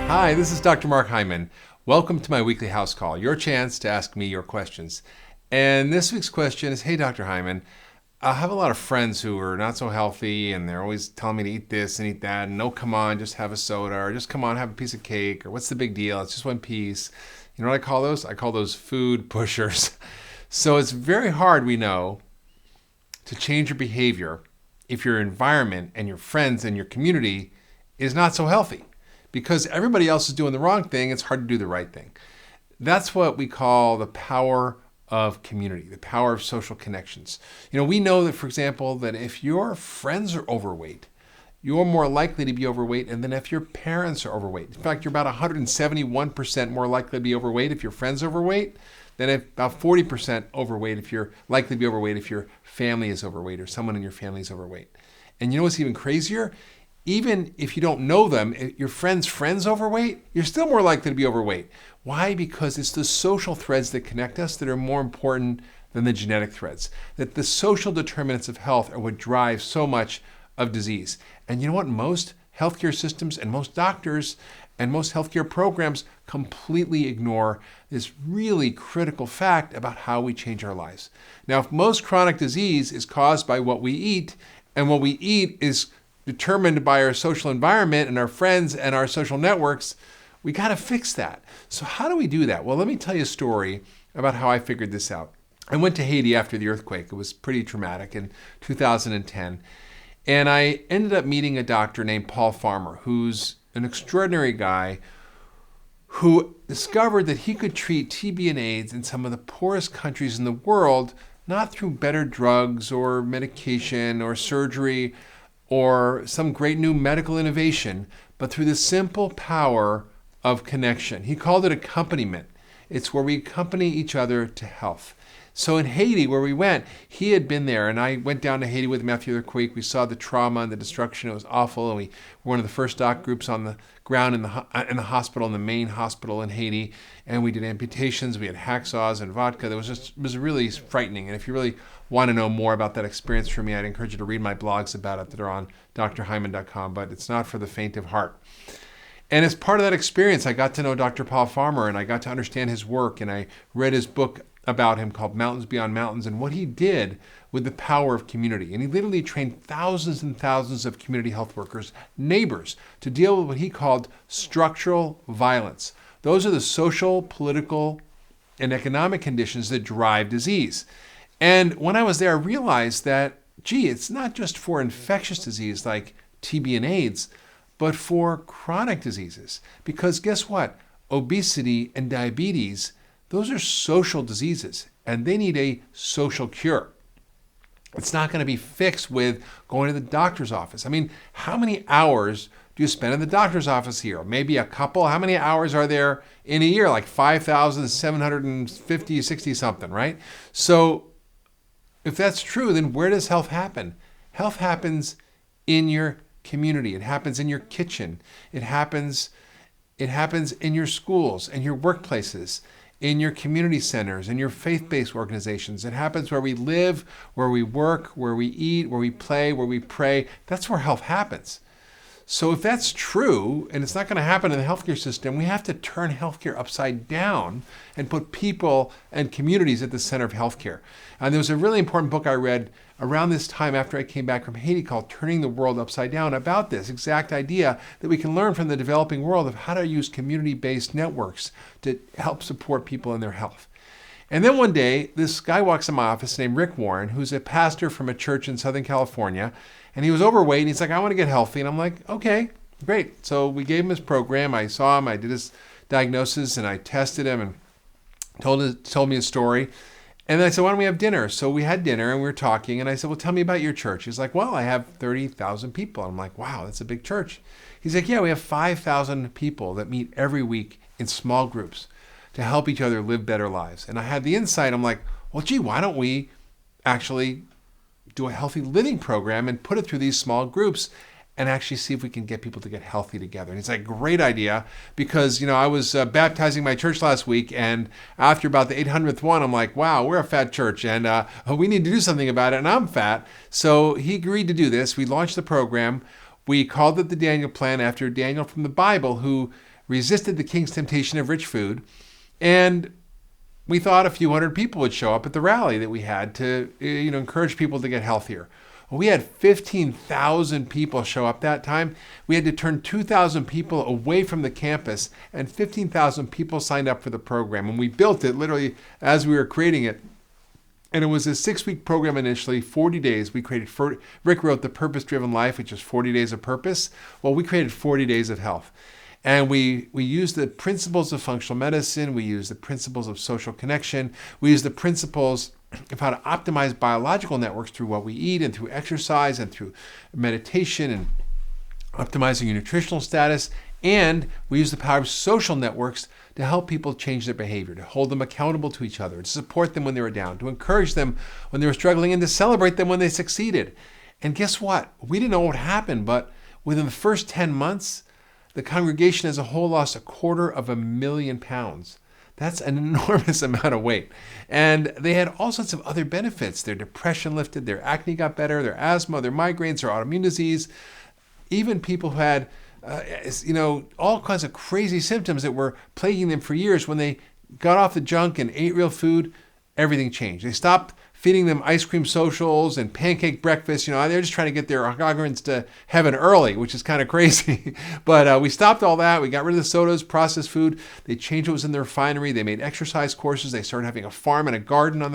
Hi, this is Dr. Mark Hyman. Welcome to my weekly house call, your chance to ask me your questions. And this week's question is, hey, Dr. Hyman, I have a lot of friends who are not so healthy and they're always telling me to eat this and eat that. And no, come on, just have a soda, or just come on, have a piece of cake, or what's the big deal? It's just one piece. You know what I call those? I call those food pushers. So it's very hard, we know, to change your behavior if your environment and your friends and your community is not so healthy. Because everybody else is doing the wrong thing, it's hard to do the right thing. That's what we call the power of community, the power of social connections. You know, we know that, for example, that if your friends are overweight, you're more likely to be overweight than if your parents are overweight. In fact, you're about 171% more likely to be overweight if your friend's overweight than about 40% overweight if you're likely to be overweight if your family is overweight or someone in your family is overweight. And you know what's even crazier? Even if you don't know them, if your friend's overweight, you're still more likely to be overweight. Why? Because it's the social threads that connect us that are more important than the genetic threads. That the social determinants of health are what drive so much of disease. And you know what? Most healthcare systems and most doctors and most healthcare programs completely ignore this really critical fact about how we change our lives. Now, if most chronic disease is caused by what we eat, and what we eat is determined by our social environment and our friends and our social networks, we got to fix that. So how do we do that? Well, let me tell you a story about how I figured this out. I went to Haiti after the earthquake. It was pretty traumatic in 2010. And I ended up meeting a doctor named Paul Farmer, who's an extraordinary guy who discovered that he could treat TB and AIDS in some of the poorest countries in the world, not through better drugs or medication or surgery or some great new medical innovation, but through the simple power of connection. He called it accompaniment. It's where we accompany each other to health. So in Haiti, where we went, he had been there, and I went down to Haiti with him after the earthquake. We saw the trauma and the destruction. It was awful, and we were one of the first doc groups on the ground in the hospital, in the main hospital in Haiti, and we did amputations. We had hacksaws and vodka. It was really frightening, and if you really want to know more about that experience from me, I'd encourage you to read my blogs about it that are on drhyman.com, but it's not for the faint of heart. And as part of that experience, I got to know Dr. Paul Farmer, and I got to understand his work, and I read his book about him called Mountains Beyond Mountains, and what he did with the power of community. And he literally trained thousands and thousands of community health workers, neighbors, to deal with what he called structural violence. Those are the social, political, and economic conditions that drive disease. And when I was there, I realized that, it's not just for infectious disease like TB and AIDS, but for chronic diseases. Because guess what? Obesity and diabetes, those are social diseases, and they need a social cure. It's not going to be fixed with going to the doctor's office. I mean, how many hours do you spend in the doctor's office here? Maybe a couple. How many hours are there in a year? Like 5,750, 60 something, right? So if that's true, then where does health happen? Health happens in your community. It happens in your kitchen. It happens in your schools and your workplaces, in your community centers, in your faith-based organizations. It happens where we live, where we work, where we eat, where we play, where we pray. That's where health happens. So if that's true, and it's not going to happen in the healthcare system, we have to turn healthcare upside down and put people and communities at the center of healthcare. And there was a really important book I read around this time after I came back from Haiti called Turning the World Upside Down, about this exact idea that we can learn from the developing world of how to use community-based networks to help support people in their health. And then one day, this guy walks in my office named Rick Warren, who's a pastor from a church in Southern California, and he was overweight, and he's like, I want to get healthy. And I'm like, okay, great. So we gave him his program. I saw him. I did his diagnosis, and I tested him and told me his story. And then I said, why don't we have dinner? So we had dinner, and we were talking, and I said, well, tell me about your church. He's like, well, I have 30,000 people. I'm like, wow, that's a big church. He's like, yeah, we have 5,000 people that meet every week in small groups to help each other live better lives. And I had the insight. I'm like, well, why don't we actually do a healthy living program and put it through these small groups and actually see if we can get people to get healthy together. And it's like, great idea, because, I was baptizing my church last week, and after about the 800th one, I'm like, wow, we're a fat church, and we need to do something about it, and I'm fat. So he agreed to do this. We launched the program. We called it the Daniel Plan after Daniel from the Bible, who resisted the king's temptation of rich food, and we thought a few hundred people would show up at the rally that we had to encourage people to get healthier. Well, we had 15,000 people show up that time. We had to turn 2,000 people away from the campus, and 15,000 people signed up for the program. And we built it literally as we were creating it. And it was a 6-week program initially, 40 days. Rick wrote The Purpose-Driven Life, which is 40 days of purpose. Well, we created 40 days of health. And we used the principles of functional medicine. We used the principles of social connection. We used the principles of how to optimize biological networks through what we eat and through exercise and through meditation and optimizing your nutritional status. And we use the power of social networks to help people change their behavior, to hold them accountable to each other, to support them when they were down, to encourage them when they were struggling, and to celebrate them when they succeeded. And guess what? We didn't know what happened, but within the first 10 months, the congregation as a whole lost 250,000 pounds. That's an enormous amount of weight. And they had all sorts of other benefits. Their depression lifted, their acne got better, their asthma, their migraines, their autoimmune disease. Even people who had all kinds of crazy symptoms that were plaguing them for years, when they got off the junk and ate real food, everything changed. They stopped feeding them ice cream socials and pancake breakfast. They're just trying to get their migrants to heaven early, which is kind of crazy. But we stopped all that. We got rid of the sodas, processed food. They changed what was in the refinery. They made exercise courses. They started having a farm and a garden on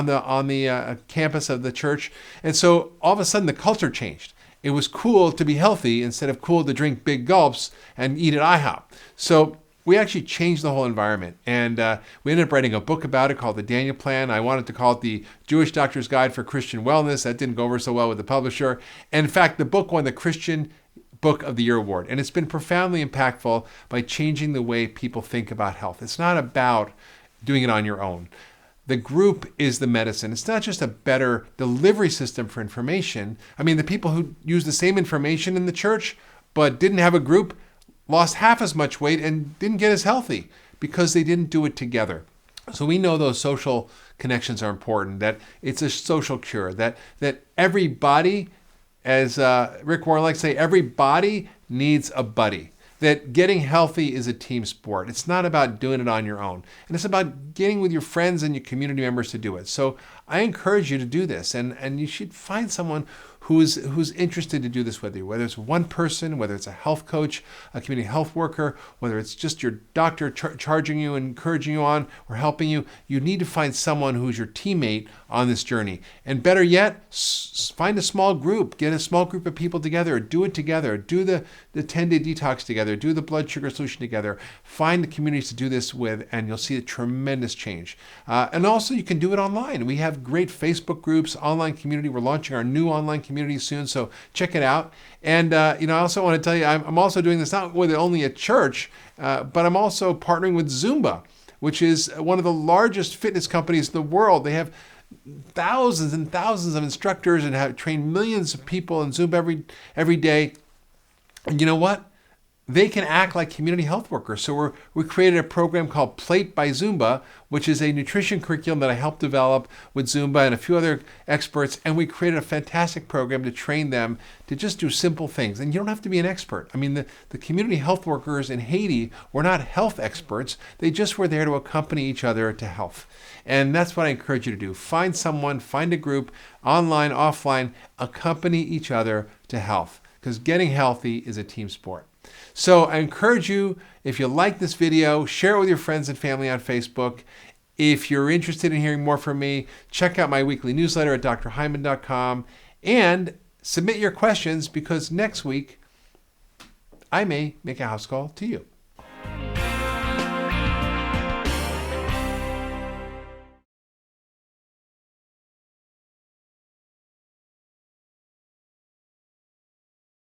the campus of the church. And so all of a sudden the culture changed. It was cool to be healthy instead of cool to drink big gulps and eat at IHOP. So we actually changed the whole environment. And we ended up writing a book about it called The Daniel Plan. I wanted to call it The Jewish Doctor's Guide for Christian Wellness. That didn't go over so well with the publisher. And in fact, the book won the Christian Book of the Year award. And it's been profoundly impactful by changing the way people think about health. It's not about doing it on your own. The group is the medicine. It's not just a better delivery system for information. I mean, the people who use the same information in the church but didn't have a group lost half as much weight and didn't get as healthy because they didn't do it together. So we know those social connections are important, that it's a social cure, that everybody, as Rick Warren likes to say, everybody needs a buddy. That getting healthy is a team sport. It's not about doing it on your own. And it's about getting with your friends and your community members to do it. So I encourage you to do this. And you should find someone who's interested to do this with you, whether it's one person, whether it's a health coach, a community health worker, whether it's just your doctor charging you and encouraging you on or helping you. You need to find someone who's your teammate on this journey. And better yet, find a small group. Get a small group of people together. Do it together. Do the 10-day detox together. Do the blood sugar solution together. Find the communities to do this with, and you'll see a tremendous change. And also, you can do it online. We have great Facebook groups, online community. We're launching our new online community soon, so check it out. And I also want to tell you, I'm also doing this not with only a church, but I'm also partnering with Zumba, which is one of the largest fitness companies in the world. They have thousands and thousands of instructors and have trained millions of people in Zumba every day. And you know what? They can act like community health workers. So we created a program called Plate by Zumba, which is a nutrition curriculum that I helped develop with Zumba and a few other experts. And we created a fantastic program to train them to just do simple things. And you don't have to be an expert. I mean, the community health workers in Haiti were not health experts. They just were there to accompany each other to health. And that's what I encourage you to do. Find someone, find a group, online, offline, accompany each other to health. Because getting healthy is a team sport. So I encourage you, if you like this video, share it with your friends and family on Facebook. If you're interested in hearing more from me, check out my weekly newsletter at drhyman.com and submit your questions, because next week I may make a house call to you.